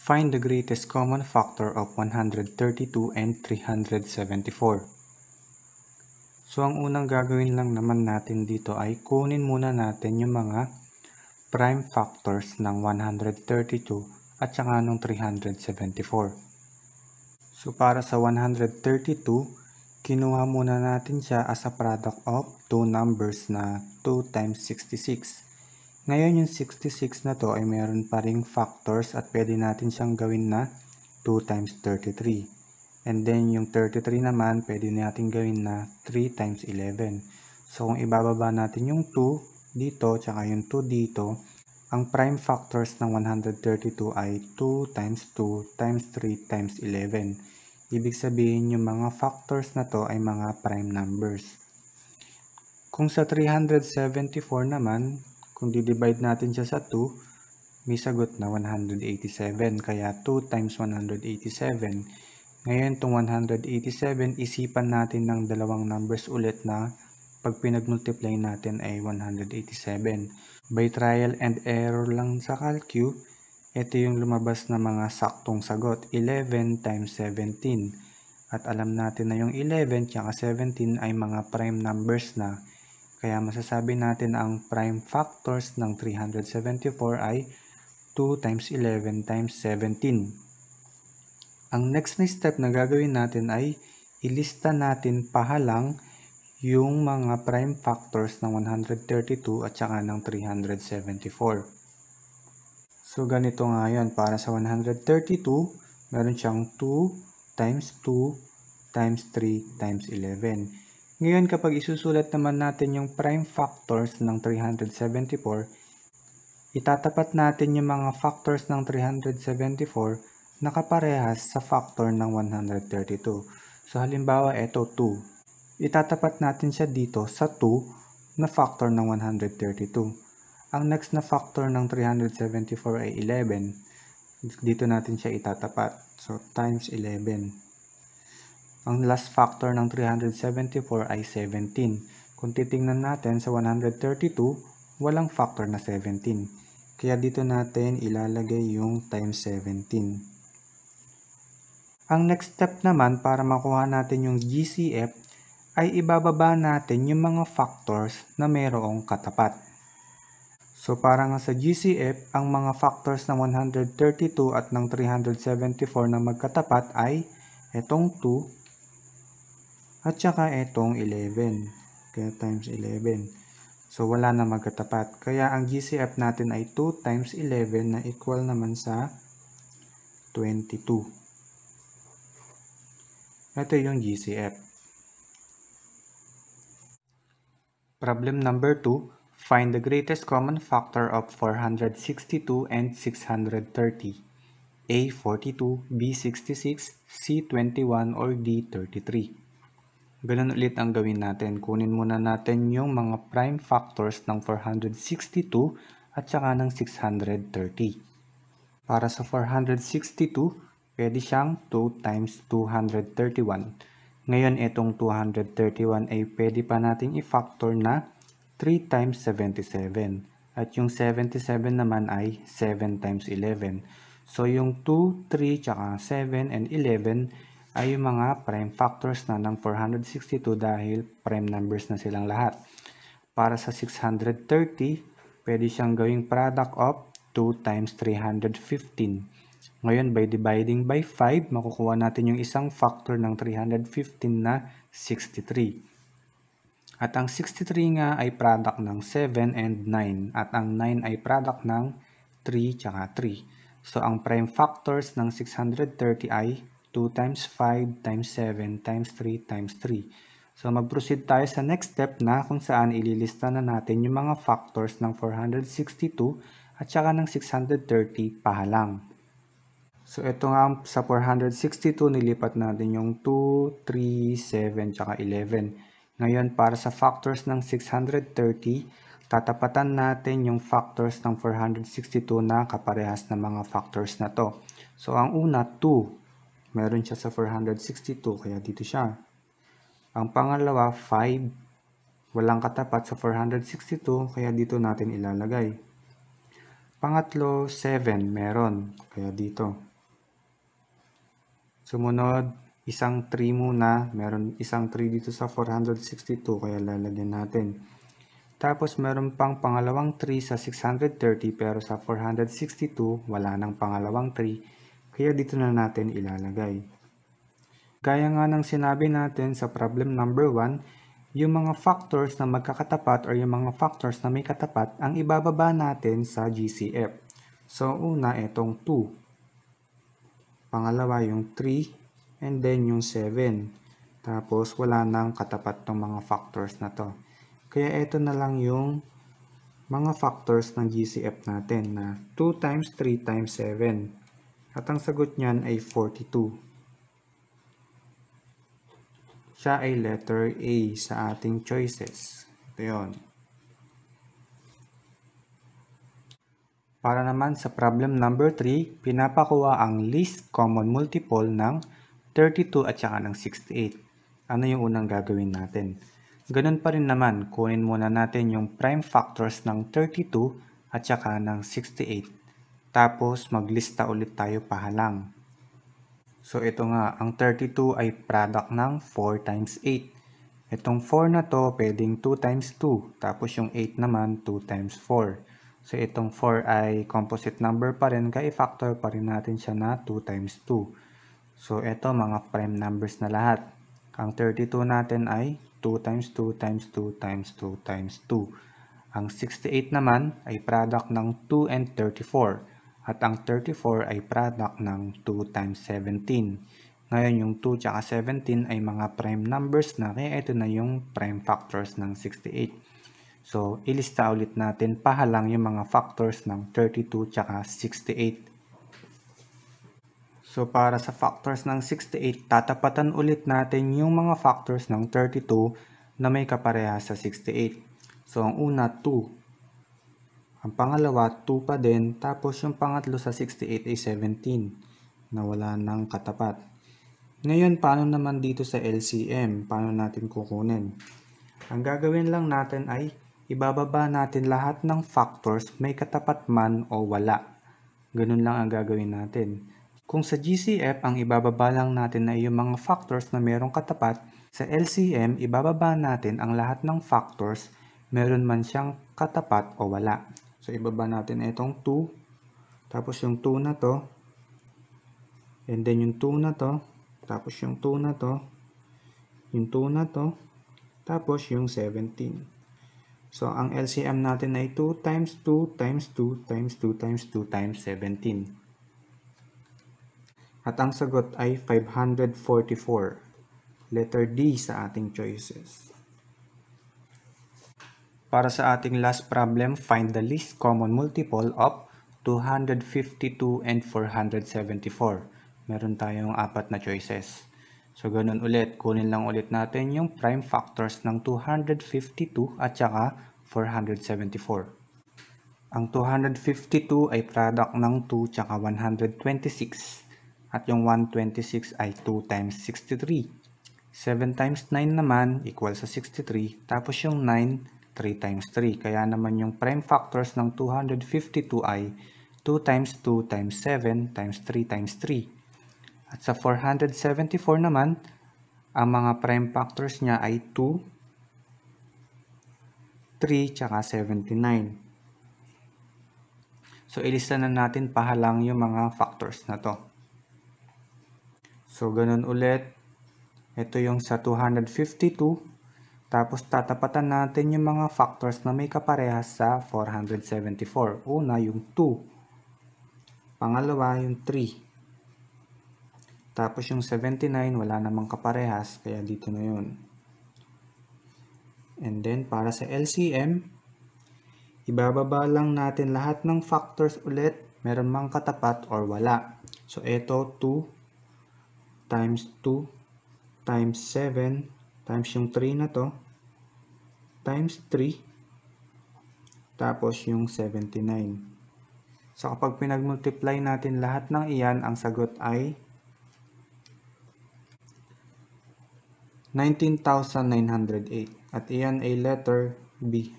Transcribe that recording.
Find the greatest common factor of 132 and 374. So, ang unang gagawin lang naman natin dito ay kunin muna natin yung mga prime factors ng 132 at saka ng 374. So, para sa 132, kinuha muna natin siya as a product of two numbers na 2 times 66. Ngayon yung 66 na to ay meron pa ring factors at pwede natin siyang gawin na 2 times 33. And then yung 33 naman pwede natin gawin na 3 times 11. So kung ibababa natin yung 2 dito tsaka yung 2 dito, ang prime factors ng 132 ay 2 times 2 times 3 times 11. Ibig sabihin yung mga factors na to ay mga prime numbers. Kung sa 374 naman, kung di-divide natin siya sa 2, may sagot na 187. Kaya 2 times 187. Ngayon, itong 187, isipan natin ng dalawang numbers ulit na pag pinag-multiply natin ay 187. By trial and error lang sa calcu, ito yung lumabas na mga saktong sagot. 11 times 17. At alam natin na yung 11 at 17 ay mga prime numbers na. Kaya masasabi natin na ang prime factors ng 374 ay 2 times 11 times 17. Ang next na step na gagawin natin ay ilista natin pahalang yung mga prime factors ng 132 at saka ng 374. So ganito nga yun. Para sa 132, meron siyang 2 times 2 times 3 times 11. Ngayon, kapag isusulat naman natin yung prime factors ng 374, itatapat natin yung mga factors ng 374 na kaparehas sa factor ng 132. So, halimbawa, ito 2. Itatapat natin siya dito sa 2 na factor ng 132. Ang next na factor ng 374 ay 11. Dito natin siya itatapat. So, times 11. Ang last factor ng 374 ay 17. Kung titingnan natin sa 132, walang factor na 17. Kaya dito natin ilalagay yung times 17. Ang next step naman para makuha natin yung GCF ay ibababa natin yung mga factors na mayroong katapat. So para nga sa GCF, ang mga factors ng 132 at ng 374 na magkatapat ay itong 2 at saka itong 11. Kaya times 11. So wala na magkatapat. Kaya ang GCF natin ay 2 times 11 na equal naman sa 22. Ito yung GCF. Problem number 2. Find the greatest common factor of 462 and 630. A. 42, B. 66, C. 21, or D. 33. Ganun ulit ang gawin natin. Kunin muna natin yung mga prime factors ng 462 at saka ng 630. Para sa 462, pwede siyang 2 times 231. Ngayon, itong 231 ay pwede pa nating i-factor na 3 times 77. At yung 77 naman ay 7 times 11. So, yung 2, 3, tsaka 7, and 11 ay yung mga prime factors na ng 462 dahil prime numbers na silang lahat. Para sa 630, pwede siyang gawing product of 2 times 315. Ngayon, by dividing by 5, makukuha natin yung isang factor ng 315 na 63. At ang 63 nga ay product ng 7 and 9. At ang 9 ay product ng 3 tsaka 3. So, ang prime factors ng 630 ay 2 times 5 times 7 times 3 times 3. So, mag-proceed tayo sa next step na kung saan ililista na natin yung mga factors ng 462 at saka ng 630 pahalang. So, ito nga sa 462, nilipat natin yung 2, 3, 7, tsaka 11. Ngayon, para sa factors ng 630, tatapatan natin yung factors ng 462 na kaparehas na mga factors na to. So, ang una, 2. Meron siya sa 462, kaya dito siya. Ang pangalawa, 5. Walang katapat sa 462, kaya dito natin ilalagay. Pangatlo, 7. Meron, kaya dito. Sumunod, isang 3 muna. Meron isang 3 dito sa 462 kaya lalagyan natin. Tapos meron pang pangalawang 3 sa 630 pero sa 462 wala nang pangalawang 3 kaya dito na natin ilalagay. Gaya nga ng sinabi natin sa problem number 1, yung mga factors na magkakatapat or yung mga factors na may katapat ang ibababa natin sa GCF. So una itong 2, pangalawa yung 3, and then yung 7. Tapos wala nang katapat ng mga factors na to. Kaya ito na lang yung mga factors ng GCF natin na 2 times 3 times 7. At ang sagot niyan ay 42. Siya ay letter A sa ating choices. Ito yun. Para naman sa problem number 3, pinapakuha ang least common multiple ng 32 at saka ng 68. Ano yung unang gagawin natin? Ganun pa rin naman, kunin muna natin yung prime factors ng 32 at saka ng 68. Tapos maglista ulit tayo pahalang. So ito nga, ang 32 ay product ng 4 times 8. Itong 4 na to pwedeng 2 times 2. Tapos yung 8 naman 2 times 4. So itong 4 ay composite number pa rin, kaya i-factor pa rin natin siya na 2 times 2. So ito mga prime numbers na lahat. Ang 32 natin ay 2 times 2 times 2 times 2 times 2. Ang 68 naman ay product ng 2 and 34. At ang 34 ay product ng 2 times 17. Ngayon yung 2 tsaka 17 ay mga prime numbers na, kaya ito na yung prime factors ng 68. So ilista ulit natin pahalang yung mga factors ng 32 tsaka 68. So para sa factors ng 68, tatapatan ulit natin yung mga factors ng 32 na may kaparehas sa 68. So ang una 2. Ang pangalawa, 2 pa din, tapos yung pangatlo sa 68 ay 17, na wala nang katapat. Ngayon, paano naman dito sa LCM? Paano natin kukunin? Ang gagawin lang natin ay, ibababa natin lahat ng factors may katapat man o wala. Ganun lang ang gagawin natin. Kung sa GCF, ang ibababa lang natin ay yung mga factors na merong katapat, sa LCM, ibababa natin ang lahat ng factors meron man siyang katapat o wala. So, ibaba natin itong 2, tapos yung 2 na to, and then yung 2 na to, tapos yung 2 na to, yung 2 na to, tapos yung 17. So, ang LCM natin ay 2 times 2 times 2 times 2 times 2 times 17. At ang sagot ay 544. Letter D sa ating choices. Para sa ating last problem, find the least common multiple of 252 and 474. Meron tayong 4 na choices. So, ganun ulit. Kunin lang ulit natin yung prime factors ng 252 at saka 474. Ang 252 ay product ng 2 tsaka 126. At yung 126 ay 2 times 63. 7 times 9 naman equal sa 63. Tapos yung 9, 3 times 3. Kaya naman yung prime factors ng 252 ay 2 times 2 times 7 times 3 times 3. At sa 474 naman, ang mga prime factors niya ay 2, 3, tsaka 79. So, ilista na natin pahalang yung mga factors na to. So, ganun ulit. Ito yung sa 252. Tapos tatapatan natin yung mga factors na may kaparehas sa 474. Una, yung 2. Pangalawa, yung 3. Tapos yung 79, wala namang kaparehas, kaya dito na yun. And then, para sa LCM, ibababa lang natin lahat ng factors ulit, meron mang katapat or wala. So, ito, 2 times 2 times 7 times yung 3 na to, times 3, tapos yung 79. So, kapag pinag-multiply natin lahat ng iyan, ang sagot ay 19,908. At iyan ay letter B.